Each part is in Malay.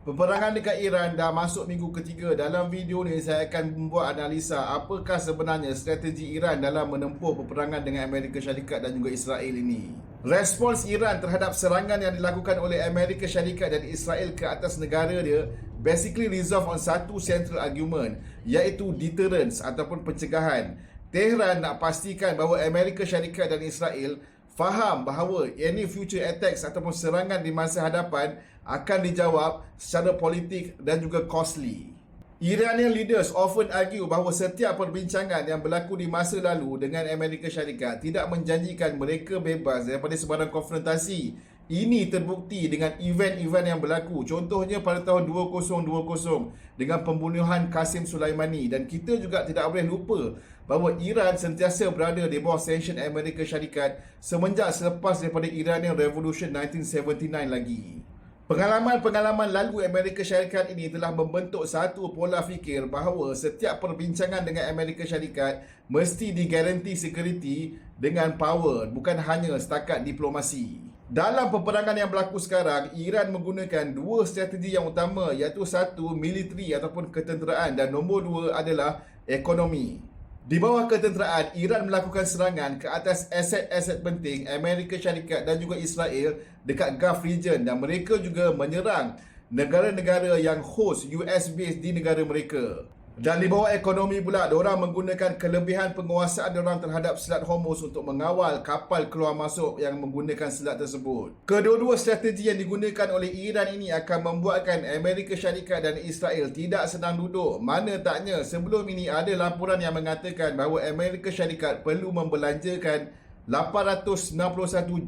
Peperangan dekat Iran dah masuk minggu ketiga. Dalam video ni saya akan membuat analisa apakah sebenarnya strategi Iran dalam menempuh peperangan dengan Amerika Syarikat dan juga Israel ini. Respons Iran terhadap serangan yang dilakukan oleh Amerika Syarikat dan Israel ke atas negara dia basically resolve on satu central argument, iaitu deterrence ataupun pencegahan. Tehran nak pastikan bahawa Amerika Syarikat dan Israel faham bahawa any future attacks ataupun serangan di masa hadapan akan dijawab secara politik dan juga costly. Iranian leaders often argue bahawa setiap perbincangan yang berlaku di masa lalu dengan Amerika Syarikat tidak menjanjikan mereka bebas daripada sebarang konfrontasi. Ini terbukti dengan event-event yang berlaku. Contohnya pada tahun 2020 dengan pembunuhan Qasim Soleimani. Dan kita juga tidak boleh lupa bahawa Iran sentiasa berada di bawah sanction Amerika Syarikat semenjak selepas daripada Iranian Revolution 1979 lagi. Pengalaman-pengalaman lalu Amerika Syarikat ini telah membentuk satu pola fikir bahawa setiap perbincangan dengan Amerika Syarikat mesti digaranti security dengan power, bukan hanya setakat diplomasi. Dalam peperangan yang berlaku sekarang, Iran menggunakan dua strategi yang utama, iaitu satu, militeri ataupun ketenteraan, dan nombor dua adalah ekonomi. Di bawah ketenteraan, Iran melakukan serangan ke atas aset-aset penting Amerika Syarikat dan juga Israel dekat Gulf region, dan mereka juga menyerang negara-negara yang host US base di negara mereka. Dan di bawah ekonomi pula, diorang menggunakan kelebihan penguasaan diorang terhadap Selat Hormuz untuk mengawal kapal keluar masuk yang menggunakan selat tersebut. Kedua-dua strategi yang digunakan oleh Iran ini akan membuatkan Amerika Syarikat dan Israel tidak senang duduk. Mana taknya sebelum ini ada laporan yang mengatakan bahawa Amerika Syarikat perlu membelanjakan $891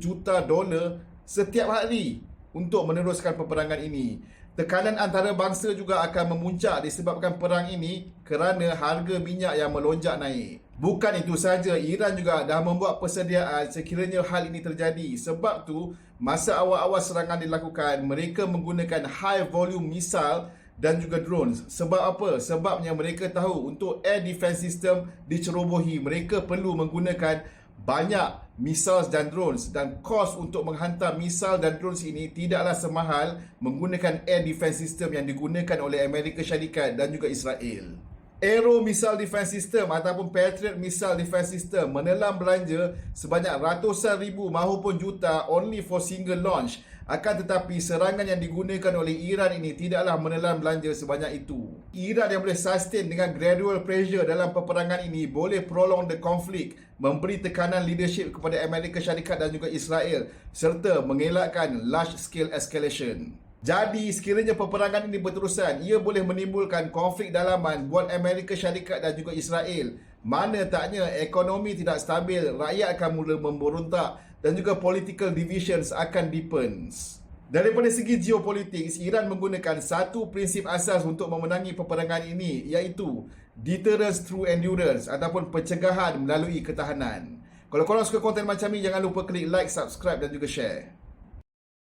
juta setiap hari untuk meneruskan peperangan ini. Tekanan antarabangsa juga akan memuncak disebabkan perang ini kerana harga minyak yang melonjak naik. Bukan itu saja, Iran juga dah membuat persediaan sekiranya hal ini terjadi. Sebab tu, masa awal-awal serangan dilakukan, mereka menggunakan high volume missile dan juga drones. Sebab apa? Sebabnya mereka tahu untuk air defense system dicerobohi, mereka perlu menggunakan banyak missiles dan drones, dan kos untuk menghantar missile dan drones ini tidaklah semahal menggunakan air defense system yang digunakan oleh Amerika Syarikat dan juga Israel. Aero Missile Defense System ataupun Patriot Missile Defense System menelan belanja sebanyak ratusan ribu mahupun juta only for single launch. Akan tetapi serangan yang digunakan oleh Iran ini tidaklah menelan belanja sebanyak itu. Iran yang boleh sustain dengan gradual pressure dalam peperangan ini boleh prolong the conflict, memberi tekanan leadership kepada Amerika Syarikat dan juga Israel, serta mengelakkan large scale escalation. Jadi, sekiranya peperangan ini berterusan, ia boleh menimbulkan konflik dalaman buat Amerika Syarikat dan juga Israel. Mana taknya ekonomi tidak stabil, rakyat akan mula memberontak dan juga political divisions akan deepens. Daripada segi geopolitik, Iran menggunakan satu prinsip asas untuk memenangi peperangan ini, iaitu deterrence through endurance ataupun pencegahan melalui ketahanan. Kalau korang suka konten macam ni, jangan lupa klik like, subscribe dan juga share.